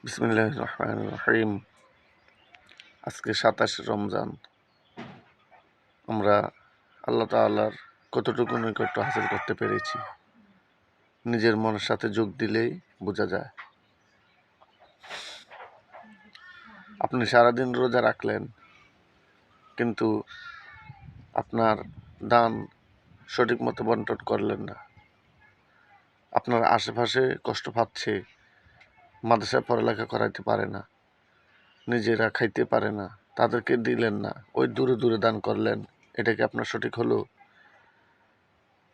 বিসমিল্লাহির রহমানির রহিম। আজকে 27 রমজান। আমরা আল্লাহ তাআলার কতটুকু নৈকট্য হাসিল করতে পেরেছি নিজের মনের সাথে যোগ দিলেই বোঝা যায়। আপনি সারাদিন রোজা রাখলেন, কিন্তু আপনার দান সঠিক মতো বন্টন করলেন না। আপনার আশেপাশে কষ্ট পাচ্ছে, মাদ্রাসায় পড়ালেখা করাইতে পারে না, নিজেরা খাইতে পারে না, তাদেরকে দিলেন না, ওই দূরে দূরে দান করলেন। এটা কি আপনার সঠিক হলো?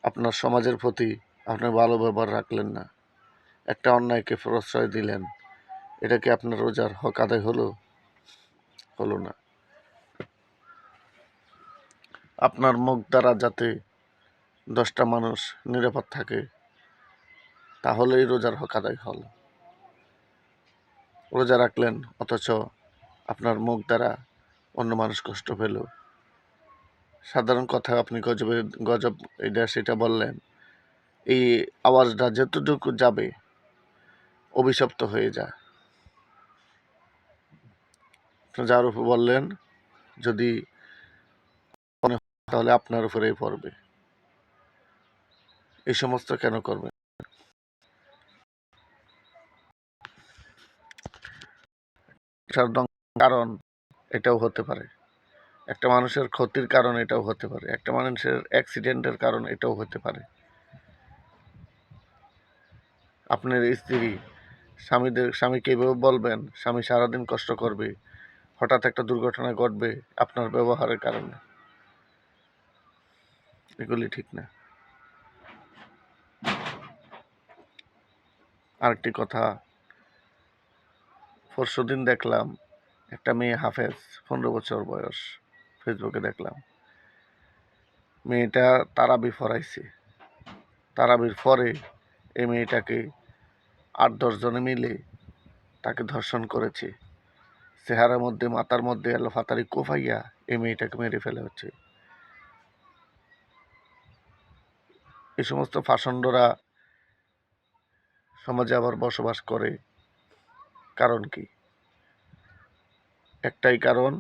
আপনার সমাজের প্রতি আপনার ভালো ব্যবহার রাখলেন না, একটা অন্যায়কে প্রশ্রয় দিলেন। এটা কি আপনার রোজার হক আদায় হলো? হলো না। আপনার মুখ দ্বারা যাতে 10টা মানুষ নিরাপদ থাকে, তাহলেই রোজার হক আদায় হলো। রোজা রাখলেন, অথচ আপনার মুখ দ্বারা অন্য মানুষ কষ্ট পেল। সাধারণ কথা আপনি গজব এটা সেটা বললেন, এই আওয়াজটা যতটুকু যাবে অভিশপ্ত হয়ে যায়। যার উপর বললেন, যদি তাহলে আপনার উপরেই পড়বে। এই সমস্ত কেন করবেন? কারণ এটাও হতে পারে, একটা মানুষের ক্ষতির কারণ এটাও হতে পারে, একটা মানুষের অ্যাক্সিডেন্টের কারণ এটাও হতে পারে। আপনার স্ত্রী স্বামীকে এভাবে বলবেন, স্বামী সারাদিন কষ্ট করবে, হঠাৎ একটা দুর্ঘটনা ঘটবে আপনার ব্যবহারের কারণে। এগুলি ঠিক না। আরেকটি কথা, পরশুদিন দেখলাম একটা মেয়ে হাফেজ, 15 বছর বয়স, ফেসবুকে দেখলাম। মেয়েটা তারাবি পড়াইছে, তারাবির পরে এই মেয়েটাকে 8-10 জনে মিলে তাকে ধর্ষণ করেছে। চেহারার মধ্যে, মাথার মধ্যে ফাতারি কোফাইয়া এই মেয়েটাকে মেরে ফেলা হচ্ছে। এই সমস্ত ফাসন্ডরা সমাজে আবার বসবাস করে। কারণ কি? একটাই কারণ,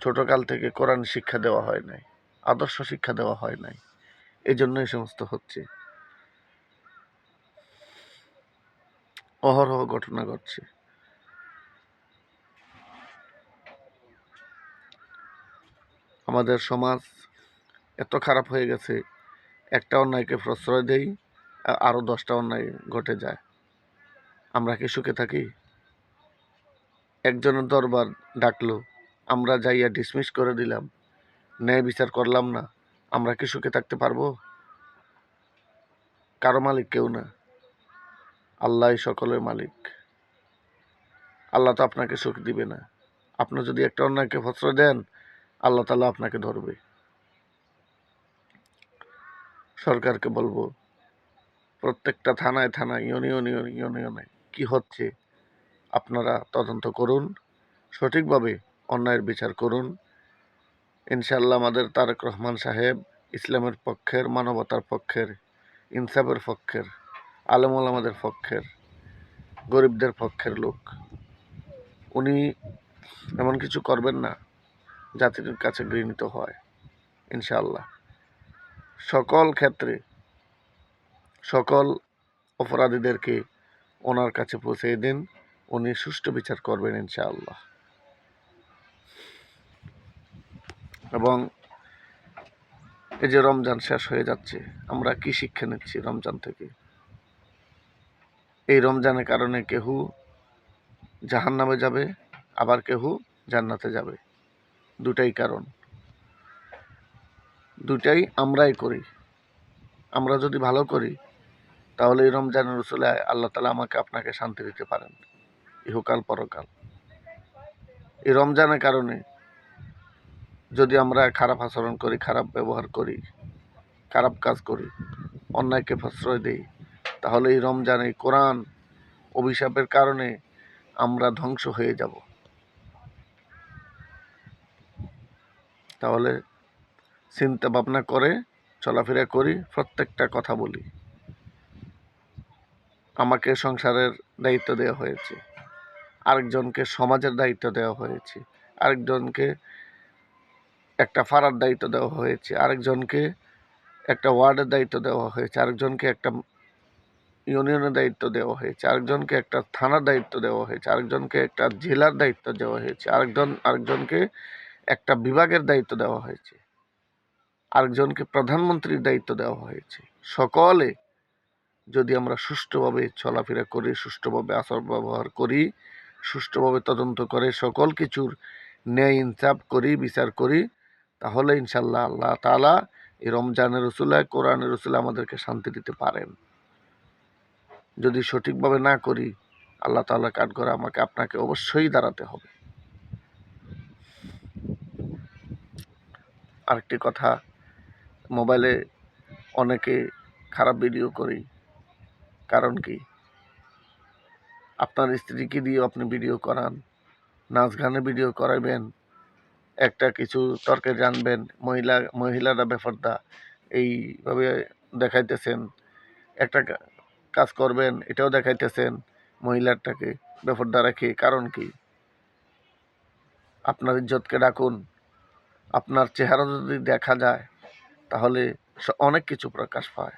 ছোটকাল থেকে কোরআন শিক্ষা দেওয়া হয় নাই, আদর্শ শিক্ষা দেওয়া হয় নাই, এই জন্য এই সমস্ত হচ্ছে। অহরহ ঘটনা ঘটছে। আমাদের সমাজ এত খারাপ হয়ে গেছে, একটা অন্যায়কে প্রশ্রয় দেই, আরো 10টা অন্যায় ঘটে যায়। আমরা কি সুখে থাকি? একজনের দরবার ডাকলো, আমরা যাইয়া ডিসমিস করে দিলাম, ন্যায় বিচার করলাম না। আমরা কি সুখে থাকতে পারবো? কারো মালিক কেউ না, আল্লাহই সকলের মালিক। আল্লাহ তো আপনাকে সুখ দিবে না। আপনি যদি একটা অন্যায়কে প্রশ্রয় দেন, আল্লাহ তাআলা আপনাকে ধরবে। সরকারকে বলবো, প্রত্যেকটা থানায় থানায়, ইউনিয়নে কি হচ্ছে আপনারা তদন্ত করুন, সঠিকভাবে অন্যায়ের বিচার করুন। ইনশাআল্লাহ আমাদের তারেক রহমান সাহেব ইসলামের পক্ষের, মানবতার পক্ষের, ইনসাফের পক্ষের, আলেম ওলামাদের পক্ষের, গরিবদের পক্ষের লোক। উনি এমন কিছু করবেন না জাতির কাছে ঘৃণিত হয়। ইনশাআল্লাহ সকল ক্ষেত্রে সকল অপরাধীদেরকে ওনার কাছে পৌঁছে দিন, উনি সুষ্ঠু বিচার করবেন ইনশাআল্লাহ। এবং এই যে রমজান শেষ হয়ে যাচ্ছে, আমরা কি শিক্ষা নিচ্ছি রমজান থেকে? এই রমজানের কারণে কেহ জাহান্নামে যাবে, আবার কেহ জান্নাতে যাবে। দুটাই কারণ, দুটাই আমরাই করি। আমরা যদি ভালো করি, তাহলে এই রমজানের রসুলে আল্লাহ তাআলা আমাকে আপনাকে শান্তি দিতে পারেন, ইহকাল পরকাল। এই রমজানের কারণে যদি আমরা খারাপ আচরণ করি, খারাপ ব্যবহার করি, খারাপ কাজ করি, অন্যায়কে প্রশ্রয় দেই, তাহলে এই রমজান, এই কোরআন অভিশাপের কারণে আমরা ধ্বংস হয়ে যাব। তাহলে চিন্তা ভাবনা করে চলাফেরা করি, প্রত্যেকটা কথা বলি। আমাকে সংসারের দায়িত্ব দেওয়া হয়েছে, আরেকজনকে সমাজের দায়িত্ব দেওয়া হয়েছে, আরেকজনকে একটা পাড়ার দায়িত্ব দেওয়া হয়েছে, আরেকজনকে একটা ওয়ার্ডের দায়িত্ব দেওয়া হয়েছে, আরেকজনকে একটা ইউনিয়নের দায়িত্ব দেওয়া হয়েছে, আরেকজনকে একটা থানার দায়িত্ব দেওয়া হয়েছে, আরেকজনকে একটা জেলার দায়িত্ব দেওয়া হয়েছে, আরেকজনকে একটা বিভাগের দায়িত্ব দেওয়া হয়েছে, আরেকজনকে প্রধানমন্ত্রীর দায়িত্ব দেওয়া হয়েছে। সকলে যদি আমরা সুষ্ঠুভাবে চলাফেরা করি, সুষ্ঠুভাবে আচার ব্যবহার করি, সুষ্ঠুভাবে তদন্ত করে সকল কিছুর ন্যায় ইনসাফ করি, বিচার করি, তাহলে ইনশাল্লাহ আল্লাহ তাআলা এই রমজানের রসুলায় কোরআনের রসুলে আমাদেরকে শান্তি দিতে পারেন। যদি সঠিকভাবে না করি, আল্লাহ তাআলা কাঠগড়ে আমাকে আপনাকে অবশ্যই দাঁড়াতে হবে। আরেকটি কথা, মোবাইলে অনেকে খারাপ ভিডিও করি, কারণ কি? আপনার স্ত্রীকে দিয়ে আপনি ভিডিও করান, নাচ গানের ভিডিও করাবেন, একটা কিছু তর্কে জানবেন, মহিলারা বেপরদা এইভাবে দেখাইতেছেন, একটা কাজ করবেন এটাও দেখাইতেছেন মহিলাটাকে বেপরদা রেখে, কারণ কি? আপনার ইজ্জতকে ডাকুন। আপনার চেহারা যদি দেখা যায় তাহলে অনেক কিছু প্রকাশ পায়।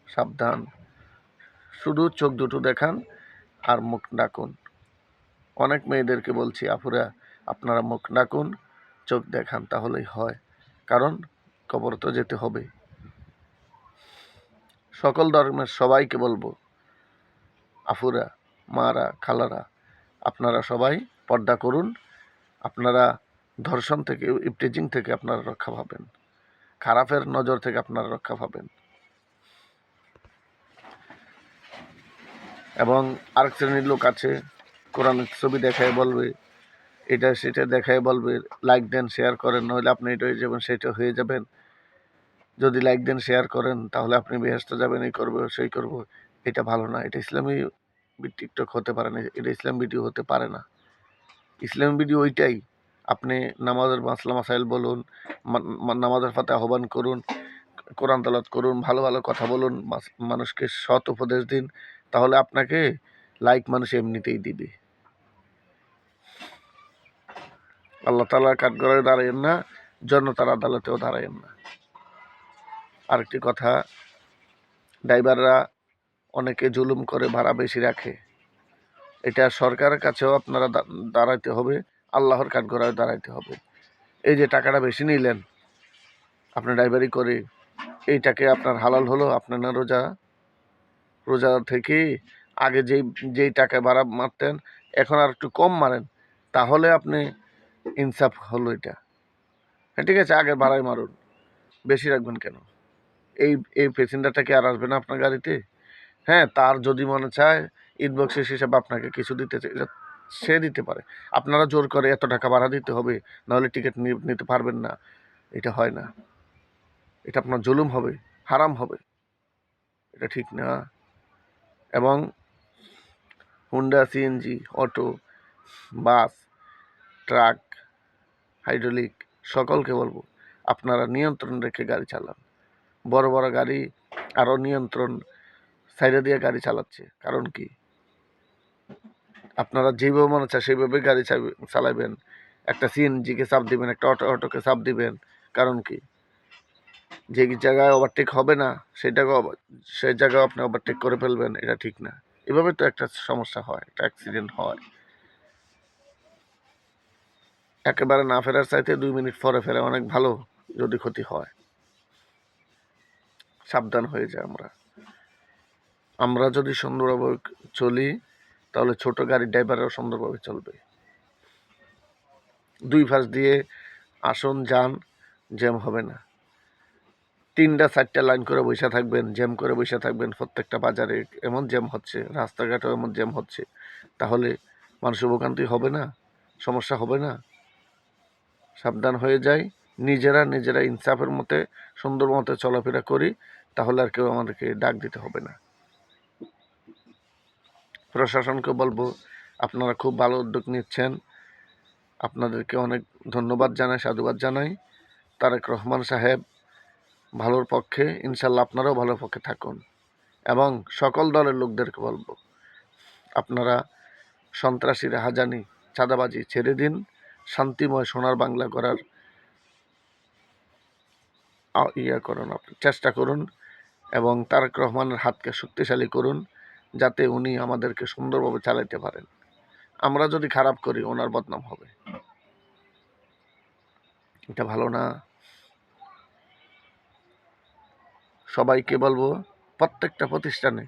সাবধান, শুধু চোখ দুটো দেখান আর মুখ ডাকুন। অনেক মেয়েদেরকে বলছি, আপুরা আপনারা মুখ ডাকুন, চোখ দেখান, তাহলেই হয়, কারণ কবর তো যেতে হবে। সকল ধর্মের সবাইকে বলবো, আপুরা, মারা, খালারা, আপনারা সবাই পর্দা করুন। আপনারা ধর্ষণ থেকে, ইফটিজিং থেকে আপনারা রক্ষা পাবেন, খারাপের নজর থেকে আপনারা রক্ষা পাবেন। এবং আরেক শ্রেণীর লোক আছে, কোরআনের ছবি দেখায় বলবে, এটা সেটা দেখায় বলবে লাইক দেন, শেয়ার করেন, নইলে আপনি এটা হয়ে যাবেন, সেটা হয়ে যাবেন। যদি লাইক দেন, শেয়ার করেন, তাহলে আপনি বেহেশতে যাবেন, এই করবো সেই করবো। এটা ভালো না, এটা ইসলামী টিকটক হতে পারে না, এটা ইসলাম ভিডিও হতে পারে না। ইসলাম ভিডিও ওইটাই, আপনি নামাজের মাসলা মাসাইল বলুন, নামাজের ফাতে আহ্বান করুন, কোরআন তেলাওয়াত করুন, ভালো ভালো কথা বলুন, মানুষকে সৎ উপদেশ দিন, তাহলে আপনাকে লাইক মানুষ এমনিতেই দিবে। আল্লাহ তাআলার কাঠগড়ায় দাঁড়ায়েন না, জনতার আদালতেও দাঁড়ায়েন না। আরেকটি কথা, ড্রাইভাররা অনেকে জুলুম করে, ভাড়া বেশি রাখে, এটা সরকারের কাছেও আপনারা দাঁড়াইতে হবে, আল্লাহর কাঠগড়ায় দাঁড়াইতে হবে। এই যে টাকাটা বেশি নিলেন আপনি ড্রাইভারি করে, এইটাকে আপনার হালাল হলো? আপনার না রোজা থেকে আগে যেই টাকা ভাড়া মারতেন এখন আর একটু কম মারেন, তাহলে আপনি ইনসাফ হলো এটা। হ্যাঁ ঠিক আছে, আগে ভাড়াই মারুন, বেশি রাখবেন কেন? এই এই প্যাসেঞ্জারটা কি আর আসবে না আপনার গাড়িতে? হ্যাঁ, তার যদি মনে চায় ঈদ বকশিস হিসাবে আপনাকে কিছু দিতে চাই, সে দিতে পারে। আপনারা জোর করে এত টাকা ভাড়া দিতে হবে, নাহলে টিকিট নিতে পারবেন না, এটা হয় না। এটা আপনার জুলুম হবে, হারাম হবে, এটা ঠিক না। এবং হুন্ডা, সিএনজি, অটো, বাস, ট্রাক, হাইড্রোলিক, সকলকে বলবো আপনারা নিয়ন্ত্রণ রেখে গাড়ি চালান। বড় বড় গাড়ি আরও নিয়ন্ত্রণ সাইডে দিয়ে গাড়ি চালাচ্ছে, কারণ কি? আপনারা যেভাবে মনে চায় সেইভাবে গাড়ি চালাবেন। একটা সিএনজিকে চাপ দিবেন, একটা অটোকে চাপ দিবেন, কারণ কি? যে জায়গায় ওভারটেক হবে না সেই জায়গায় আপনি ওভারটেক করে ফেলবেন, এটা ঠিক না। এভাবে তো একটা সমস্যা হয়, একটা অ্যাক্সিডেন্ট হয়। একেবারে না ফেরার চাইতে 2 মিনিট পরে ফেরা অনেক ভালো, যদি ক্ষতি হয়। সাবধান হয়ে যায়। আমরা যদি সুন্দরভাবে চলি, তাহলে ছোট গাড়ির ড্রাইভাররাও সুন্দরভাবে চলবে। 2 পাশ দিয়ে আসুন যান, জ্যাম হবে না। 3টা 4টা লাইন করে বসে থাকবেন, জ্যাম করে বসে থাকবেন, প্রত্যেকটা বাজারে এমন জ্যাম হচ্ছে, রাস্তাঘাটেও এমন জ্যাম হচ্ছে, তাহলে মানুষের ভোগান্তি হবে না, সমস্যা হবে না? সাবধান হয়ে যাই, নিজেরা ইনসাফের মতে সুন্দর মতে চলাফেরা করি, তাহলে আর কেউ আমাদেরকে ডাক দিতে হবে না। প্রশাসনকে বলবো, আপনারা খুব ভালো উদ্যোগ নিচ্ছেন, আপনাদেরকে অনেক ধন্যবাদ জানাই, সাধুবাদ জানাই। তারেক রহমান সাহেব ভালোর পক্ষে, ইনশাল্লাহ আপনারাও ভালোর পক্ষে থাকুন। এবং সকল দলের লোকদেরকে বলবো, আপনারা সন্ত্রাসী, রাহাজানি, চাঁদাবাজি ছেড়ে দিন, শান্তিময় সোনার বাংলা করার করুন, আপনি চেষ্টা করুন এবং তারেক রহমানের হাতকে শক্তিশালী করুন, যাতে উনি আমাদেরকে সুন্দরভাবে চালাইতে পারেন। আমরা যদি খারাপ করি ওনার বদনাম হবে, এটা ভালো না। সবাইকে বলবো প্রত্যেকটা প্রতিষ্ঠানে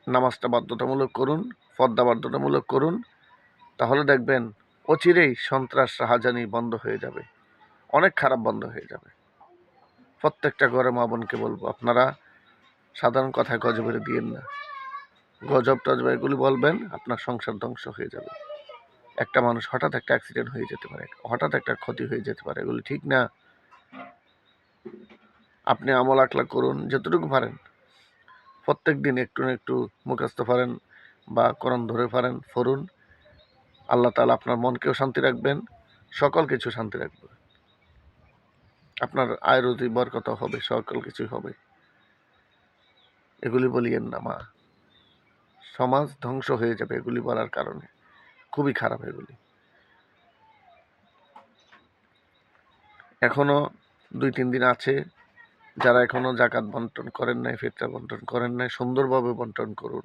নামাজটা বাধ্যতামূলক করুন, পর্দা বাধ্যতামূলক করুন, তাহলে দেখবেন অচিরেই সন্ত্রাস, রাহাজানি বন্ধ হয়ে যাবে, অনেক খারাপ বন্ধ হয়ে যাবে। প্রত্যেকটা ঘরে মা বোনকে বলবো, আপনারা সাধারণ কথায় গজবের দিয়েন না, গজব টজব এগুলি বলবেন, আপনার সংসার ধ্বংস হয়ে যাবে। একটা মানুষ হঠাৎ একটা অ্যাক্সিডেন্ট হয়ে যেতে পারে, হঠাৎ একটা ক্ষতি হয়ে যেতে পারে, এগুলি ঠিক না। আপনি আমল আকলা করুন যতটুকু পারেন, প্রত্যেক দিন একটু না একটু মুখস্থ পারেন বা কোরআন ধরে পারেন পড়ুন। আল্লাহ তাআলা আপনার মনকেও শান্তি রাখবেন, সকল কিছু শান্তি রাখবে, আপনার আয় রুজি বরকত হবে, সকল কিছুই হবে। এগুলি বলিয়েন না মা, সমাজ ধ্বংস হয়ে যাবে এগুলি বলার কারণে, খুবই খারাপ এগুলি। এখনো 2-3 দিন আছে, যারা এখনো জাকাত বন্টন করেন নাই, ফিতরা বন্টন করেন নাই, সুন্দরভাবে বন্টন করুন।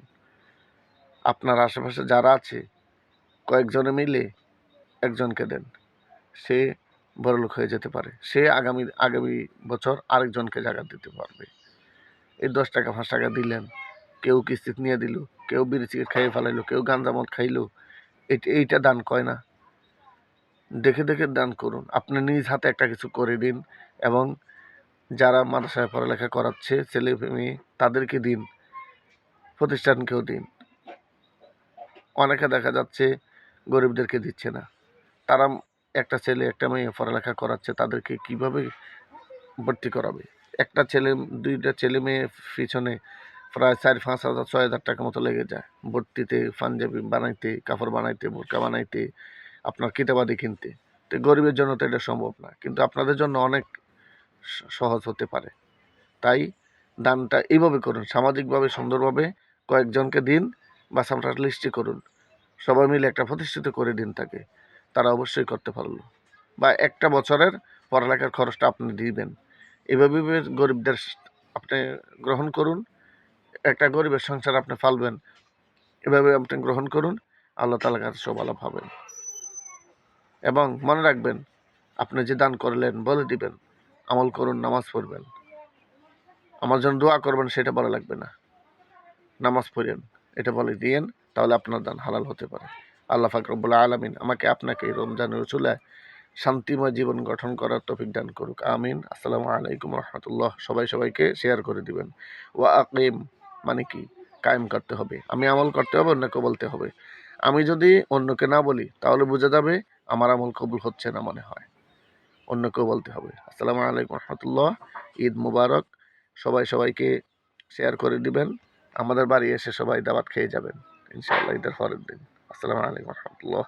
আপনার আশেপাশে যারা আছে কয়েকজনে মিলে একজনকে দেন, সে বড়লোক হয়ে যেতে পারে, সে আগামী বছর আরেকজনকে জাকাত দিতে পারবে। এই 10 টাকা 5 টাকা দিলেন, কেউ কিস্তিতে নিয়ে দিল, কেউ বিড়ি সিগারেট খাইয়ে ফেলাইলো, কেউ গাঁজা মদ খাইলো, এইটা দান কয় না। দেখে দেখে দান করুন, আপনি নিজ হাতে একটা কিছু করে দিন এবং যারা মাদ্রাসায় পড়ালেখা করাচ্ছে ছেলে মেয়ে তাদেরকে দিন, প্রতিষ্ঠানকেও দিন। অনেকে দেখা যাচ্ছে গরিবদেরকে দিচ্ছে না, তারা একটা ছেলে একটা মেয়ে পড়ালেখা করাচ্ছে, তাদেরকে কিভাবে ভর্তি করাবে? একটা ছেলে 2টা ছেলে মেয়ে পিছনে প্রায় 4-5 হাজার 6 হাজার টাকা মতো লেগে যায়, ভর্তিতে, পাঞ্জাবি বানাইতে, কাপড় বানাইতে, বোরকা বানাইতে, আপনার কিতাবাদি কিনতে। তো গরিবের জন্য তো এটা সম্ভব না, কিন্তু আপনাদের জন্য অনেক সহজ হতে পারে। তাই দানটা এইভাবে করুন, সামাজিকভাবে সুন্দরভাবে কয়েকজনকে দিন বা আপনার লিস্টে করুন, সবাই মিলে একটা প্রতিষ্ঠিত করে দিন তাকে, তারা অবশ্যই করতে পারলো। বা একটা বছরের পড়ালেখার খরচটা আপনি দিবেন, এভাবে গরিবদের আপনি গ্রহণ করুন, একটা গরিবের সংসার আপনি ফালবেন, এভাবে আপনি গ্রহণ করুন, আল্লাহ তাআলার কাছে সব ভালো পাবেন। এবং মনে রাখবেন, আপনি যে দান করলেন বলে দিবেন, আমল করুন, নামাজ পড়বেন, আমার জন্য দোয়া করবেন সেটা বলা লাগবে না, নামাজ পড়েন এটা বলে দিয়েন, তাহলে আপনার দান হালাল হতে পারে। আল্লাহ পাক রব্বুল আলামিন আমাকে আপনাকে রমজানের চুলায় শান্তিময় জীবন গঠন করার তৌফিক দান করুক, আমিন। আসসালামু আলাইকুম রহমতুল্লাহ। সবাই সবাইকে শেয়ার করে দিবেন। ওয়া আকিম মানে কি? কায়েম করতে হবে, আমি আমল করতে হবে, অন্যকে বলতে হবে। আমি যদি অন্যকে না বলি তাহলে বোঝা যাবে আমার আমল কবুল হচ্ছে না, মনে হয় অন্যকেও বলতে হবে। আসসালামু আলাইকুম রহমতুল্লাহ। ঈদ মুবারক। সবাই সবাইকে শেয়ার করে দিবেন, আমাদের বাড়ি এসে সবাই দাওয়াত খেয়ে যাবেন ইনশাআল্লাহ ঈদের পরের দিন। আসসালামু আলাইকুম রহমতুল্লাহ।